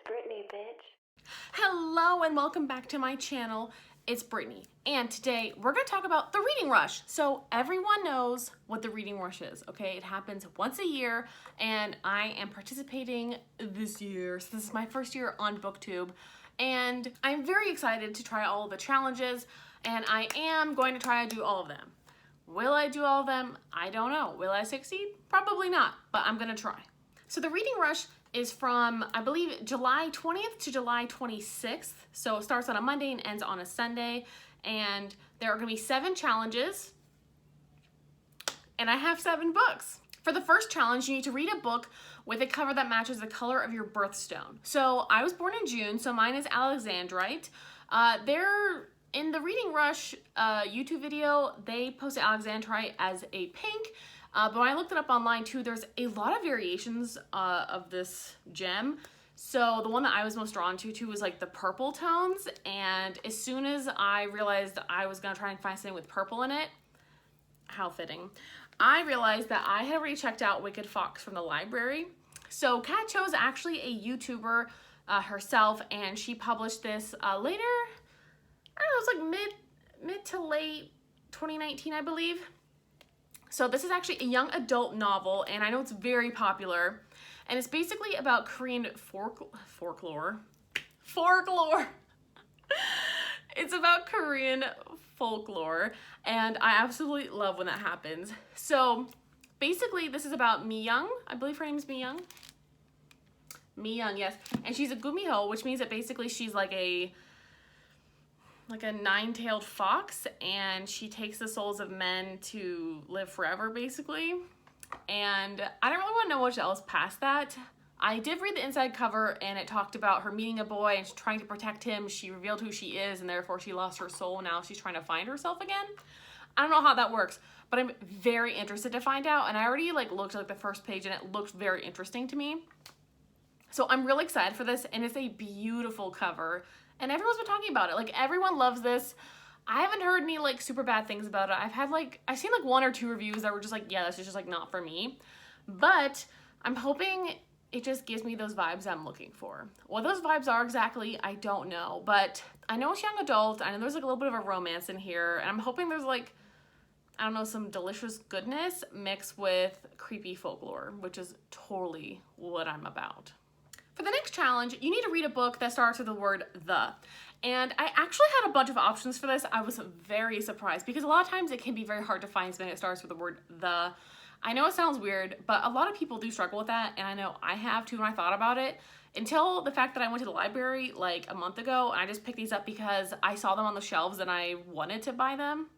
Brittney, bitch. Hello and welcome back to my channel. It's Brittney, and today we're going to talk about the reading rush. So everyone knows what the reading rush is, okay? It happens once a year, and I am participating this year. So this is my first year on BookTube, and I'm very excited to try all of the challenges, and I am going to try to do all of them. Will I do all of them? I don't know. Will I succeed? Probably not, but I'm going to try. So the reading rush is from, I believe, July 20th to July 26th. So it starts on a Monday and ends on a Sunday. And there are going to be 7 challenges. And I have 7 books. For the first challenge, you need to read a book with a cover that matches the color of your birthstone. So I was born in June, so mine is Alexandrite. They're in the Reading Rush YouTube video, they posted Alexandrite as a pink. But when I looked it up online too, there's a lot of variations of this gem. So the one that I was most drawn to was like the purple tones. And as soon as I realized I was gonna try and find something with purple in it, how fitting, I realized that I had already checked out Wicked Fox from the library. So Kat Cho's actually a YouTuber herself, and she published this later, I don't know, it was like mid to late 2019, I believe. So this is actually a young adult novel, and I know it's very popular, and it's basically about Korean folklore. It's about Korean folklore, and I absolutely love when that happens. So basically this is about Mi-young. I believe her name is Mi-young. Mi-young, yes. And she's a gumiho, which means that basically she's like a 9-tailed fox, and she takes the souls of men to live forever, basically. And I don't really want to know much else past that. I did read the inside cover, and it talked about her meeting a boy and trying to protect him. She revealed who she is, and therefore she lost her soul. Now she's trying to find herself again. I don't know how that works, but I'm very interested to find out. And I already looked at the first page, and it looked very interesting to me. So I'm really excited for this, and it's a beautiful cover. And everyone's been talking about it. Everyone loves this. I haven't heard any super bad things about it. I've seen 1 or 2 reviews that were just yeah, this is just not for me. But I'm hoping it just gives me those vibes I'm looking for. What those vibes are exactly, I don't know. But I know it's young adult. I know there's a little bit of a romance in here. And I'm hoping there's I don't know, some delicious goodness mixed with creepy folklore, which is totally what I'm about. For the next challenge, you need to read a book that starts with the word the. And I actually had a bunch of options for this. I was very surprised because a lot of times it can be very hard to find something that starts with the word the. I know it sounds weird, but a lot of people do struggle with that, and I know I have too when I thought about it, until the fact that I went to the library a month ago, and I just picked these up because I saw them on the shelves and I wanted to buy them.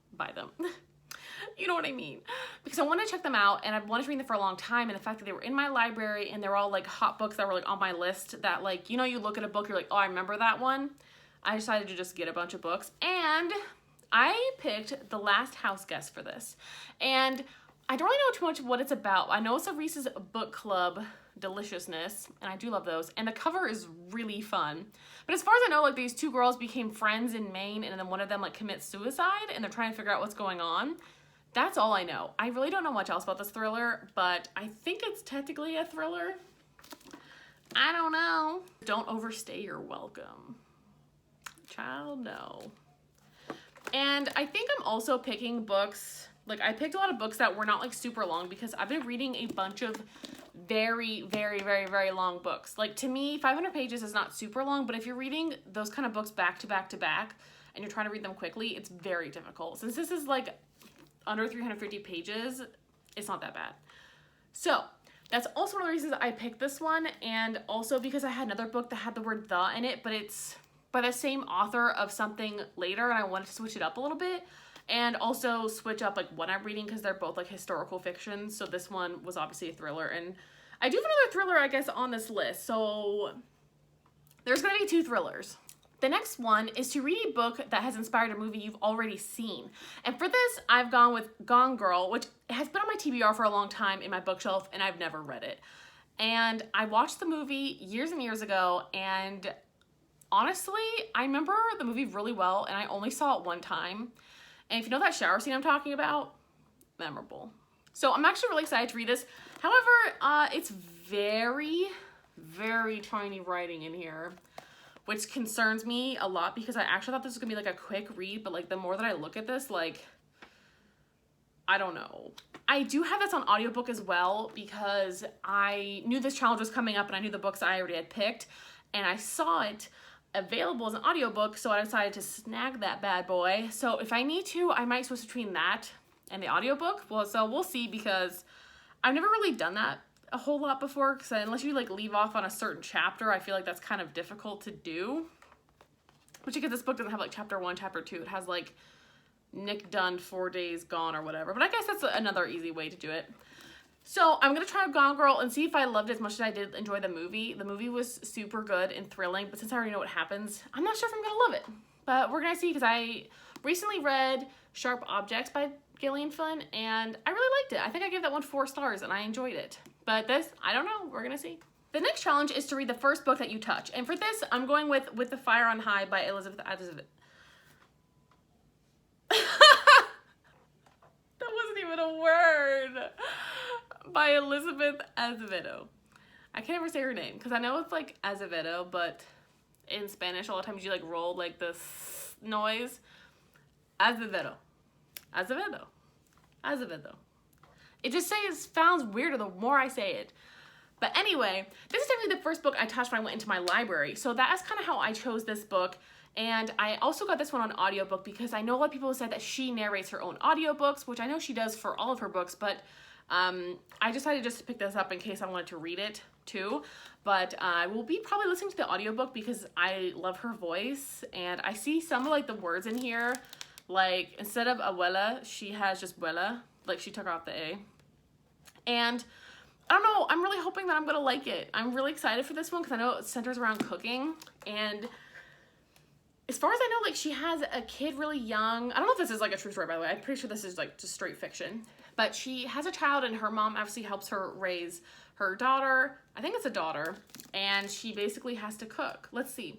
You know what I mean? Because I wanted to check them out, and I've wanted to read them for a long time, and the fact that they were in my library and they're all hot books that were on my list that you look at a book, you're oh, I remember that one. I decided to just get a bunch of books, and I picked The Last House Guest for this. And I don't really know too much of what it's about. I know it's a Reese's Book Club deliciousness, and I do love those, and the cover is really fun. But as far as I know, these 2 girls became friends in Maine, and then one of them commits suicide, and they're trying to figure out what's going on. That's all I know. I really don't know much else about this thriller, but I think it's technically a thriller. I don't know. Don't overstay your welcome. Child, no. And I think I'm also picking books, I picked a lot of books that were not super long because I've been reading a bunch of very, very, very, very long books. To me, 500 pages is not super long, but if you're reading those kind of books back to back to back and you're trying to read them quickly, it's very difficult. Since this is under 350 pages, it's not that bad. So that's also one of the reasons I picked this one, and also because I had another book that had the word the in it, but it's by the same author of something later, and I wanted to switch it up a little bit, and also switch up what I'm reading, because they're both historical fiction. So this one was obviously a thriller, and I do have another thriller, I guess, on this list. So there's gonna be 2 thrillers. The next one is to read a book that has inspired a movie you've already seen. And for this, I've gone with Gone Girl, which has been on my TBR for a long time in my bookshelf, and I've never read it. And I watched the movie years and years ago, and honestly, I remember the movie really well, and I only saw it one time. And if you know that shower scene I'm talking about, memorable. So I'm actually really excited to read this. However, it's very, very tiny writing in here, which concerns me a lot because I actually thought this was gonna be like a quick read, but like the more that I look at this, like, I don't know. I do have this on audiobook as well because I knew this challenge was coming up and I knew the books I already had picked, and I saw it available as an audiobook, so I decided to snag that bad boy. So if I need to, I might switch between that and the audiobook. Well, so we'll see, because I've never really done that a whole lot before, because unless you like leave off on a certain chapter, I feel like that's kind of difficult to do. Which, because this book doesn't have like chapter 1, chapter 2. It has like Nick Dunn, 4 Days Gone or whatever. But I guess that's another easy way to do it. So I'm going to try Gone Girl and see if I loved it as much as I did enjoy the movie. The movie was super good and thrilling, but since I already know what happens, I'm not sure if I'm going to love it. But we're going to see, because I recently read Sharp Objects by Gillian Flynn, and I really liked it. I think I gave that one 4 stars, and I enjoyed it. But this, I don't know. We're going to see. The next challenge is to read the first book that you touch. And for this, I'm going with the Fire on High by Elizabeth Azevedo. That wasn't even a word. By Elizabeth Azevedo. I can't ever say her name, because I know it's like Azevedo, but in Spanish, a lot of times you like roll like this noise. Azevedo. Azevedo. Azevedo. It just sounds weirder the more I say it. But anyway, this is definitely the first book I touched when I went into my library. So that is kind of how I chose this book. And I also got this one on audiobook because I know a lot of people have said that she narrates her own audiobooks, which I know she does for all of her books, but I decided just to pick this up in case I wanted to read it too. But I will be probably listening to the audiobook because I love her voice, and I see some of like the words in here, like instead of abuela, she has just buela, like she took off the A. And I don't know, I'm really hoping that I'm gonna like it. I'm really excited for this one because I know it centers around cooking, and as far as I know, like she has a kid really young. I don't know if this is like a true story, by the way. I'm pretty sure this is like just straight fiction. But she has a child, and her mom obviously helps her raise her daughter. I think it's a daughter. And she basically has to cook. Let's see.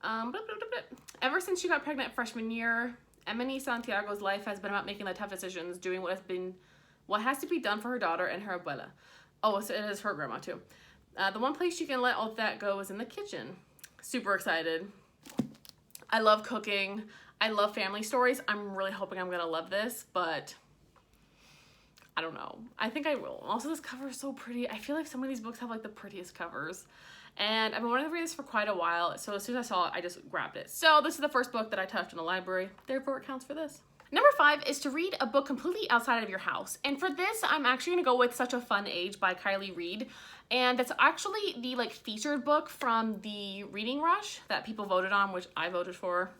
Ever since she got pregnant freshman year, Emily Santiago's life has been about making the tough decisions, doing what has to be done for her daughter and her abuela. Oh, so it is her grandma too. The one place she can let all that go is in the kitchen. Super excited. I love cooking. I love family stories. I'm really hoping I'm gonna love this, but I don't know. I think I will. Also, this cover is so pretty. I feel like some of these books have like the prettiest covers. And I've been wanting to read this for quite a while, so as soon as I saw it, I just grabbed it. So this is the first book that I touched in the library, therefore it counts for this. Number 5 is to read a book completely outside of your house. And for this, I'm actually gonna go with Such a Fun Age by Kylie Reid. And that's actually the like featured book from the Reading Rush that people voted on, which I voted for.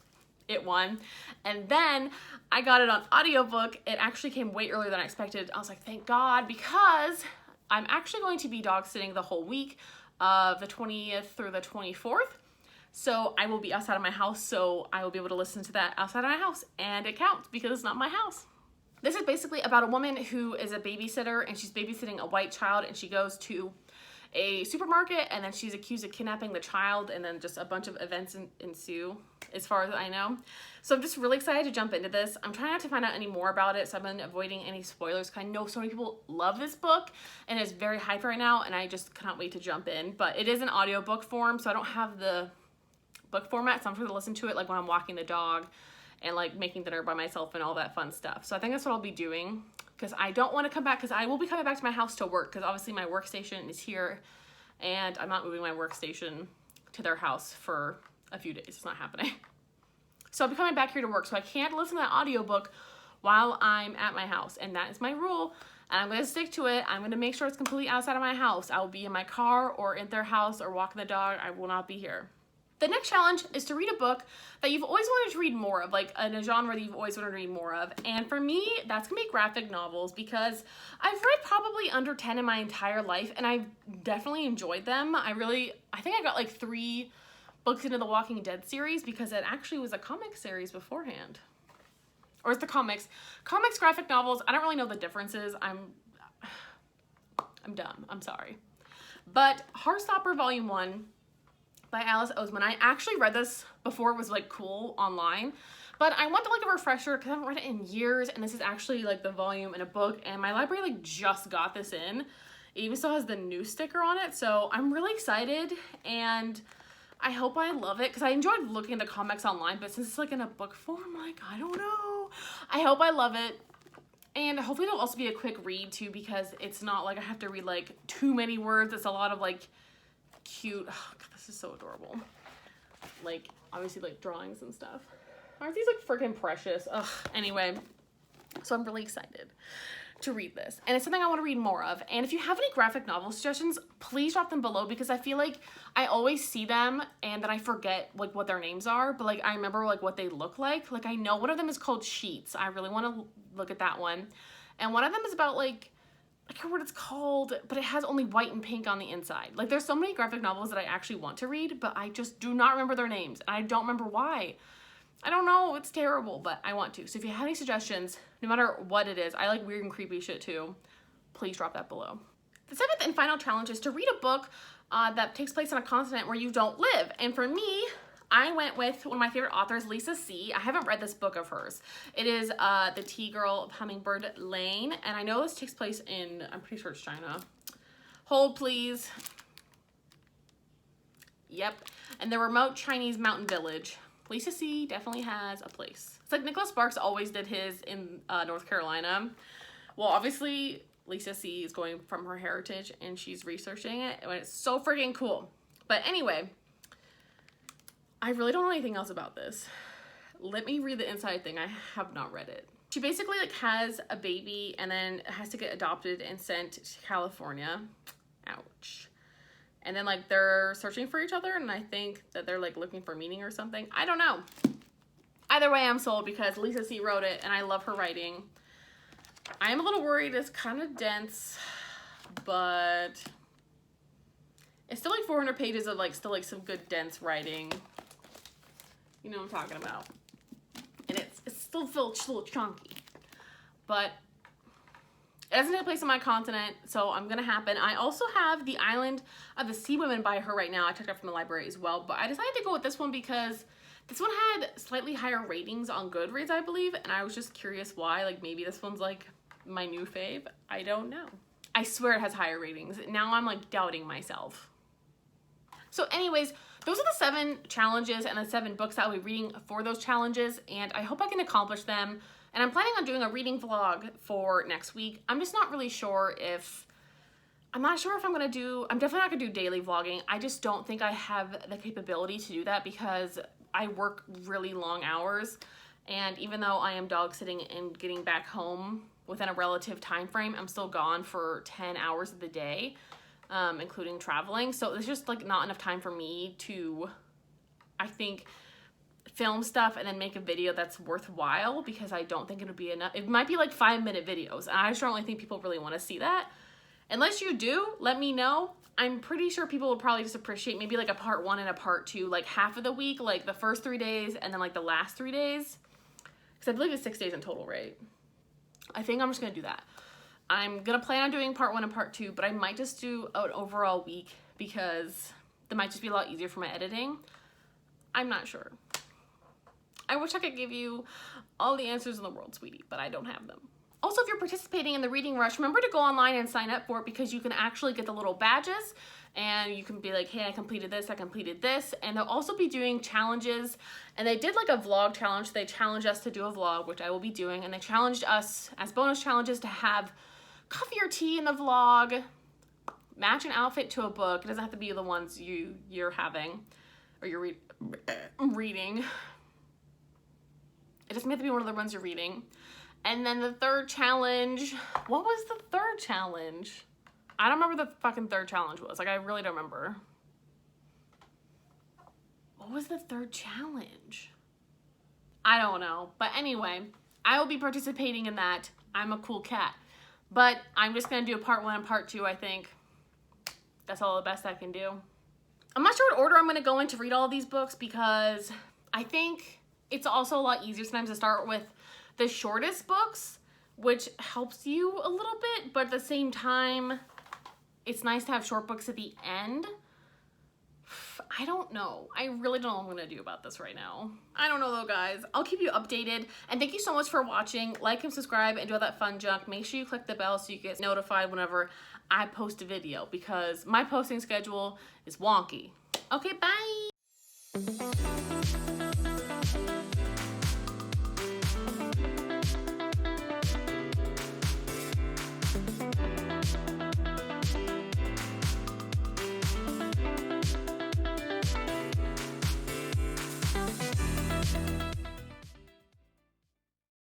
It won. And then I got it on audiobook. It actually came way earlier than I expected. I was like, thank God, because I'm actually going to be dog sitting the whole week of the 20th through the 24th. So I will be outside of my house, so I will be able to listen to that outside of my house, and it counts because it's not my house. This is basically about a woman who is a babysitter, and she's babysitting a white child, and she goes to a supermarket, and then she's accused of kidnapping the child, and then just a bunch of events ensue, as far as I know. So I'm just really excited to jump into this. I'm trying not to find out any more about it, so I've been avoiding any spoilers, because I know so many people love this book, and it's very hyped right now, and I just cannot wait to jump in. But it is an audiobook form, so I don't have the book format, so I'm going to listen to it like when I'm walking the dog and like making dinner by myself and all that fun stuff. So I think that's what I'll be doing, because I don't want to come back, because I will be coming back to my house to work, because obviously my workstation is here, and I'm not moving my workstation to their house for a few days. It's not happening. So I'll be coming back here to work, so I can't listen to that audiobook while I'm at my house, and that is my rule, and I'm going to stick to it. I'm going to make sure it's completely outside of my house. I will be in my car or in their house or walking the dog. I will not be here. The next challenge is to read a book that you've always wanted to read more of, like in a genre that you've always wanted to read more of. And for me, that's gonna be graphic novels, because I've read probably under 10 in my entire life, and I've definitely enjoyed them. I think I got like 3 books into the Walking Dead series, because it actually was a comic series beforehand. Or it's the comics. Comics, graphic novels, I don't really know the differences. I'm dumb, I'm sorry. But Heartstopper Volume 1 by Alice Oseman. I actually read this before it was like cool online, but I want to like a refresher because I haven't read it in years, and this is actually like the volume in a book, and my library like just got this in, It even still has the new sticker on it, so I'm really excited, and I hope I love it, because I enjoyed looking at the comics online, but since it's like in a book form, like, I don't know. I hope I love it, and hopefully it'll also be a quick read too, because it's not like I have to read like too many words. It's a lot of like cute, oh God, this is so adorable. Like, obviously like drawings and stuff. Aren't these like freaking precious? Ugh, anyway, so I'm really excited to read this, and it's something I want to read more of. And if you have any graphic novel suggestions, please drop them below, because I feel like I always see them and then I forget like what their names are, but like I remember like what they look like. Like, I know one of them is called Sheets. I really want to look at that one. And one of them is about like, I can't remember what it's called, but it has only white and pink on the inside. Like, there's so many graphic novels that I actually want to read, but I just do not remember their names, and I don't remember why. I don't know, it's terrible, but I want to. So if you have any suggestions, no matter what it is, I like weird and creepy shit too, please drop that below. The seventh and final challenge is to read a book that takes place on a continent where you don't live. And for me, I went with one of my favorite authors, Lisa C. I haven't read this book of hers. It is The Tea Girl of Hummingbird Lane, and I know this takes place in, I'm pretty sure it's China. Hold please. Yep, and the remote Chinese mountain village. Lisa C definitely has a place. It's like Nicholas Sparks always did his in North Carolina. Well, obviously, Lisa C is going from her heritage and she's researching it, and it's so freaking cool. But anyway, I really don't know anything else about this. Let me read the inside thing. I have not read it. She basically like has a baby and then has to get adopted and sent to California. Ouch. And then like they're searching for each other, and I think that they're like looking for meaning or something. I don't know. Either way, I'm sold because Lisa C wrote it and I love her writing. I am a little worried it's kind of dense, but it's still like 400 pages of like still like some good dense writing. You know what I'm talking about. And it's still felt a little chunky, but it doesn't take place on my continent, so I'm gonna happen. I also have The Island of the Sea Women by her right now. I took it up from the library as well, but I decided to go with this one because this one had slightly higher ratings on Goodreads, I believe, and I was just curious why. Like, maybe this one's like my new fave. I don't know. I swear it has higher ratings. Now I'm like doubting myself. So anyways, those are the 7 challenges and the 7 books that I'll be reading for those challenges, and I hope I can accomplish them. And I'm planning on doing a reading vlog for next week. I'm just not really sure if, I'm definitely not gonna do daily vlogging. I just don't think I have the capability to do that because I work really long hours. And even though I am dog sitting and getting back home within a relative time frame, I'm still gone for 10 hours of the day, including traveling. So there's just like not enough time for me to, I think, film stuff and then make a video that's worthwhile, because I don't think it'll be enough. It might be like 5-minute videos, and I just don't really think people really want to see that. Unless you do, let me know. I'm pretty sure people will probably just appreciate maybe like a part 1 and a part 2, like half of the week, like the first 3 days and then like the last 3 days, because I believe it's 6 days in total, right? I think I'm just gonna do that. I'm gonna plan on doing part 1 and part 2, but I might just do an overall week because that might just be a lot easier for my editing. I'm not sure. I wish I could give you all the answers in the world, sweetie, but I don't have them. Also, if you're participating in the Reading Rush, remember to go online and sign up for it, because you can actually get the little badges and you can be like, hey, I completed this, and they'll also be doing challenges. And they did like a vlog challenge. They challenged us to do a vlog, which I will be doing, and they challenged us as bonus challenges to have coffee or tea in the vlog, match an outfit to a book. It doesn't have to be the ones you're having or you're reading. It doesn't have to be one of the ones you're reading. And then the third challenge, what was the third challenge? I don't remember what the fucking third challenge was. Like, I really don't remember. What was the third challenge? I don't know. But anyway, I will be participating in that. I'm a cool cat. But I'm just going to do a part 1 and part 2, I think. That's all the best I can do. I'm not sure what order I'm going to go in to read all of these books, because I think it's also a lot easier sometimes to start with the shortest books, which helps you a little bit, but at the same time, it's nice to have short books at the end. I don't know. I really don't know what I'm gonna do about this right now. I don't know though, guys. I'll keep you updated, and thank you so much for watching. Like and subscribe and do all that fun junk. Make sure you click the bell so you get notified whenever I post a video because my posting schedule is wonky. Okay, bye.